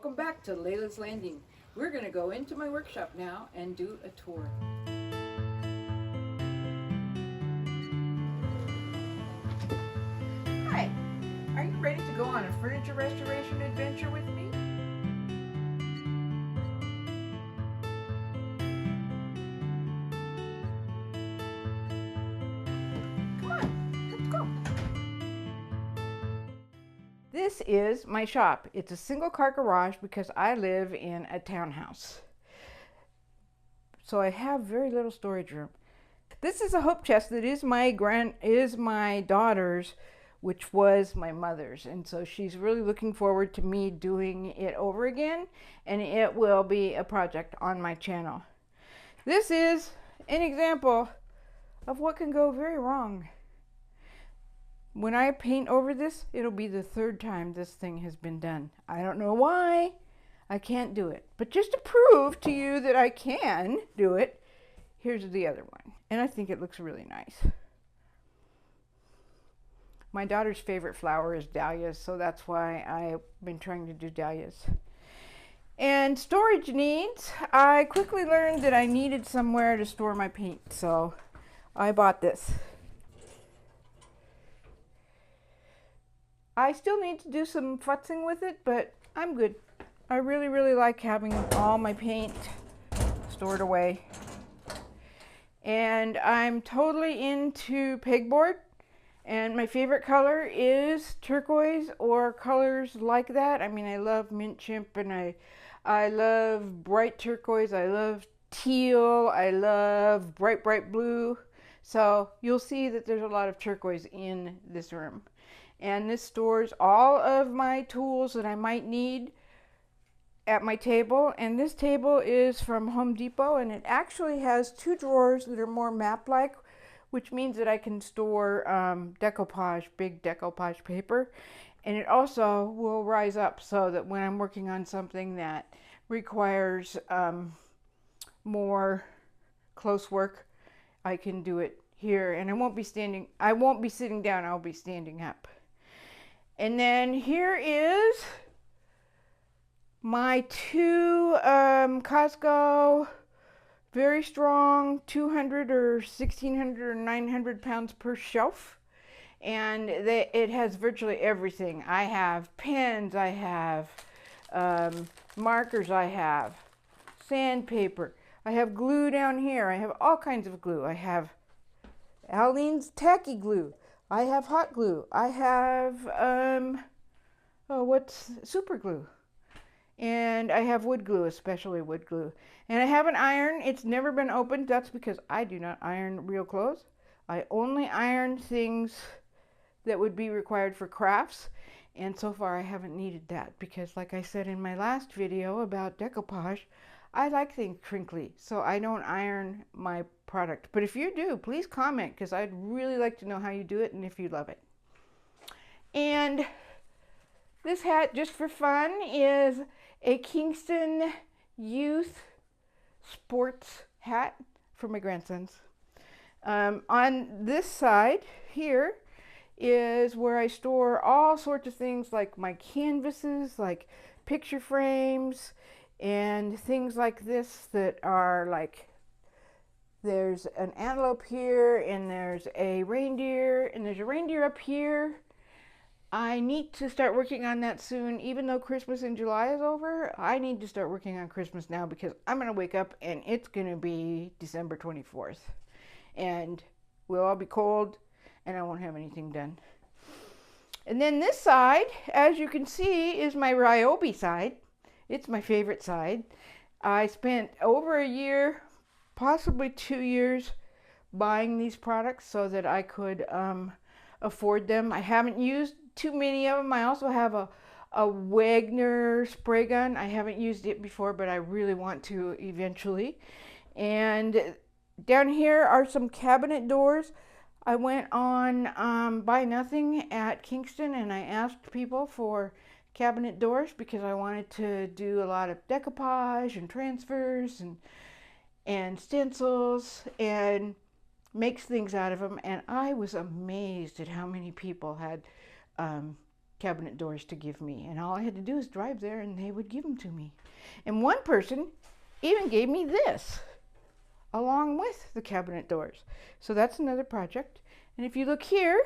welcome back to Layla's Landing. We're going to go into my workshop now and do a tour. Hi, are you ready to go on a furniture restoration adventure with me? Come on, let's go. This is my shop. It's a single car garage because I live in a townhouse. So I have very little storage room. This is a hope chest that is my daughter's, which was my mother's, and so she's really looking forward to me doing it over again, and it will be a project on my channel. This is an example of what can go very wrong. When I paint over this, it'll be the third time this thing has been done. I don't know why I can't do it, but just to prove to you that I can do it, here's the other one, and I think it looks really nice. My daughter's favorite flower is dahlias, so that's why I've been trying to do dahlias. And storage needs, I quickly learned that I needed somewhere to store my paint, so I bought this. I still need to do some futzing with it, but I'm good. I really like having all my paint stored away. And I'm totally into pegboard. And my favorite color is turquoise or colors like that. I mean, I love mint chimp, and I love bright turquoise. I love teal. I love bright blue. So you'll see that there's a lot of turquoise in this room. And this stores all of my tools that I might need at my table. And this table is from Home Depot, and it actually has two drawers that are more map-like, which means that I can store decoupage, big decoupage paper. And it also will rise up so that when I'm working on something that requires more close work, I can do it here. And I won't be sitting down, I'll be standing up. And then here is my two Costco very strong 200 or 1600 or 900 pounds per shelf, and it has virtually everything. I have pens, I have markers, I have sandpaper, I have glue down here, I have all kinds of glue. I have Aleene's tacky glue, I have hot glue, I have super glue. And I have wood glue, especially wood glue. And I have an iron. It's never been opened. That's because I do not iron real clothes. I only iron things that would be required for crafts. And so far I haven't needed that because, like I said in my last video about decoupage, I like things crinkly. So I don't iron my product. But if you do, please comment because I'd really like to know how you do it and if you love it. And this hat, just for fun, is a Kingston Youth Sports hat for my grandsons. On this side here is where I store all sorts of things like my canvases, like picture frames, and things like this that are like, there's an antelope here, and there's a reindeer, and there's a reindeer up here. I need to start working on that soon. Even though Christmas in July is over, I need to start working on Christmas now because I'm going to wake up and it's going to be December 24th. And we'll all be cold and I won't have anything done. And then this side, as you can see, is my Ryobi side. It's my favorite side. I spent over a year, possibly 2 years, buying these products so that I could afford them. I haven't used too many of them. I also have a Wagner spray gun. I haven't used it before, but I really want to eventually. And down here are some cabinet doors. I went on Buy Nothing at Kingston and I asked people for cabinet doors because I wanted to do a lot of decoupage and transfers and stencils and makes things out of them. And I was amazed at how many people had cabinet doors to give me, and all I had to do is drive there and they would give them to me. And one person even gave me this along with the cabinet doors. So that's another project. And if you look here,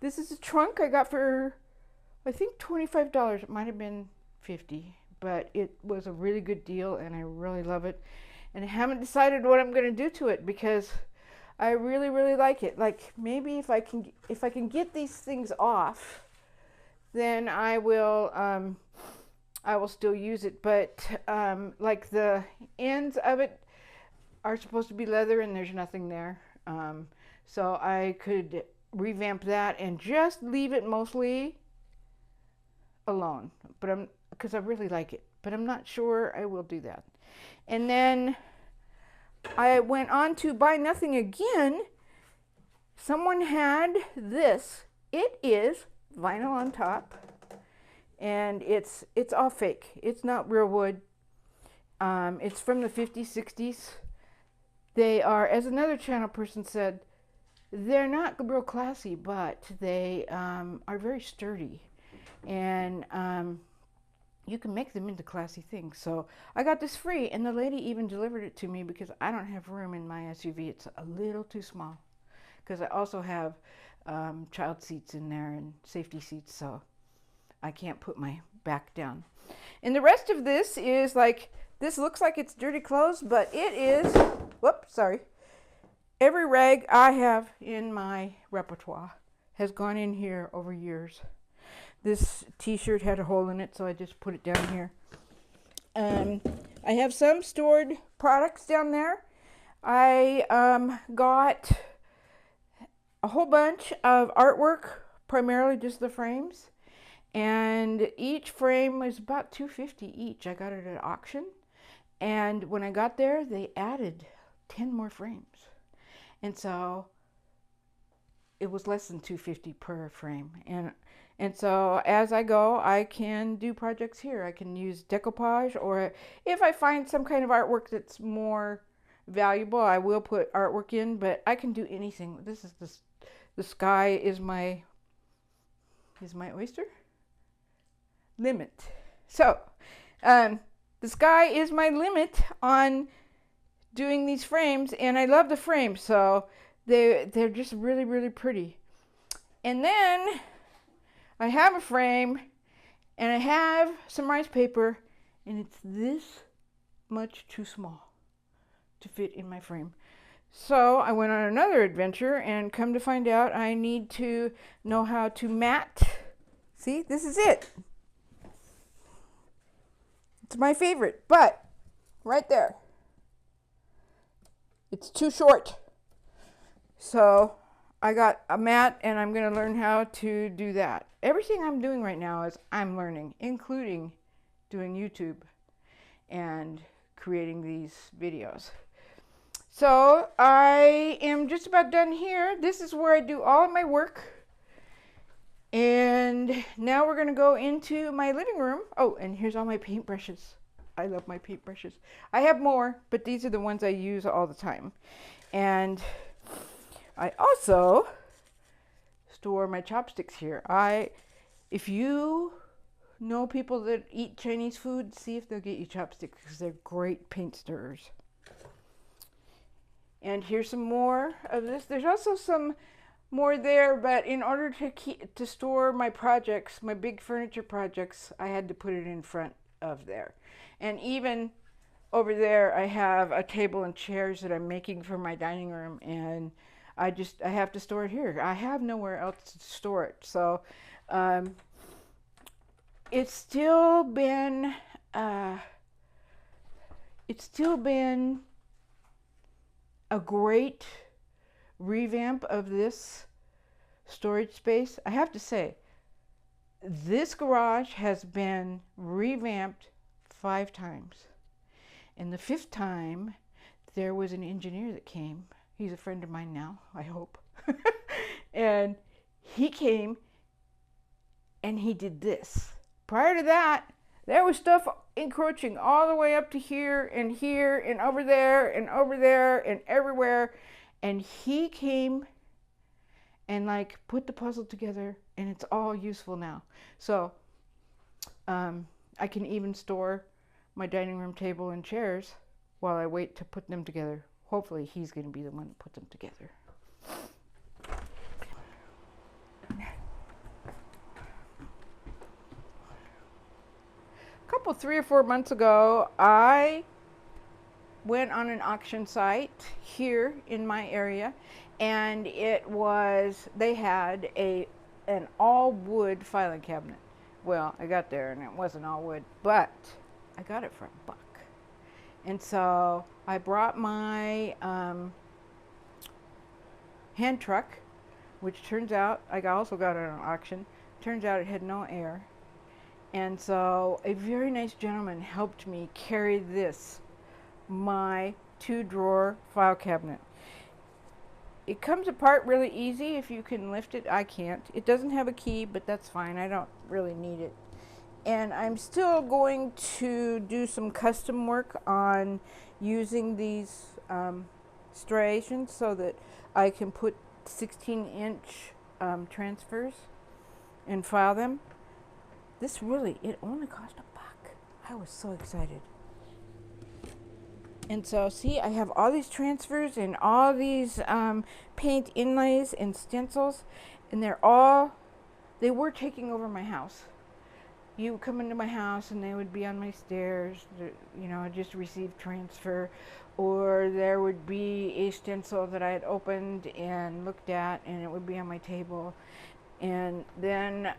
this is a trunk I got for, I think, $25. It might have been $50, but it was a really good deal and I really love it. And I haven't decided what I'm going to do to it because I really, really like it. Like, maybe if I can get these things off, then I will still use it. But like the ends of it are supposed to be leather and there's nothing there. So I could revamp that and just leave it mostly alone. But because I really like it. But I'm not sure I will do that. And then I went on to Buy Nothing again. Someone had this. It is vinyl on top, and it's all fake. It's not real wood. It's from the 50s, 60s. They are, as another channel person said, they're not real classy, but they are very sturdy, and you can make them into classy things. So I got this free, and the lady even delivered it to me because I don't have room in my SUV. It's a little too small because I also have child seats in there and safety seats, so I can't put my back down. And the rest of this is like, this looks like it's dirty clothes, but it is, whoops, sorry. Every rag I have in my repertoire has gone in here over years. This t-shirt had a hole in it, so I just put it down here. I have some stored products down there. I got a whole bunch of artwork, primarily just the frames. And each frame was about $2.50 each. I got it at auction. And when I got there, they added 10 more frames. And so it was less than $2.50 per frame. And so as I go, I can do projects here. I can use decoupage, or if I find some kind of artwork that's more valuable, I will put artwork in, but I can do anything. This is the sky is my oyster limit. So the sky is my limit on doing these frames, and I love the frames, so they're just really, really pretty. And then I have a frame, and I have some rice paper, and it's this much too small to fit in my frame. So I went on another adventure, and come to find out, I need to know how to mat. See, this is it. It's my favorite, but right there, it's too short. So I got a mat, and I'm going to learn how to do that. Everything I'm doing right now is I'm learning, including doing YouTube and creating these videos. So I am just about done here. This is where I do all of my work. And now we're going to go into my living room. Oh, and here's all my paintbrushes. I love my paintbrushes. I have more, but these are the ones I use all the time. And I also store my chopsticks here. If you know people that eat Chinese food, see if they'll get you chopsticks, because they're great paint stirrers. And here's some more of this. There's also some more there, but in order to store my projects, my big furniture projects, I had to put it in front of there. And even over there, I have a table and chairs that I'm making for my dining room, and I have to store it here. I have nowhere else to store it. So it's still been a great revamp of this storage space. I have to say, this garage has been revamped 5 times. And the 5th time, there was an engineer that came. He's a friend of mine now, I hope. And he came and he did this. Prior to that, there was stuff encroaching all the way up to here and over there and over there and everywhere. And he came and like put the puzzle together and it's all useful now. So I can even store my dining room table and chairs while I wait to put them together. Hopefully he's going to be the one to put them together. A couple, 3 or 4 months ago, I went on an auction site here in my area, and they had an all wood filing cabinet. Well, I got there and it wasn't all wood, but I got it for $1. And so I brought my hand truck, which turns out I also got it on auction. Turns out it had no air. And so a very nice gentleman helped me carry this, my 2-drawer file cabinet. It comes apart really easy if you can lift it. I can't. It doesn't have a key, but that's fine. I don't really need it. And I'm still going to do some custom work on using these striations so that I can put 16-inch transfers and file them. It only cost $1. I was so excited. And so, see, I have all these transfers and all these paint inlays and stencils, and they were taking over my house. You would come into my house and they would be on my stairs, I just received transfer, or there would be a stencil that I had opened and looked at, and it would be on my table. And then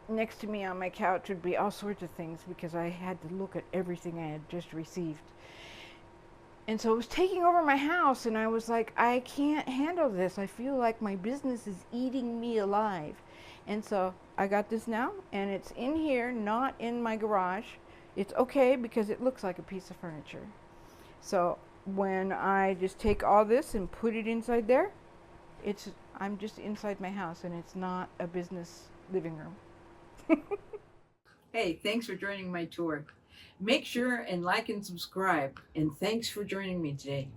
next to me on my couch would be all sorts of things because I had to look at everything I had just received. And so it was taking over my house, and I was like, I can't handle this. I feel like my business is eating me alive. And so I got this now, and it's in here, not in my garage. It's okay because it looks like a piece of furniture. So when I just take all this and put it inside there, I'm just inside my house, and it's not a business living room. Hey, thanks for joining my tour. Make sure and like and subscribe, and thanks for joining me today.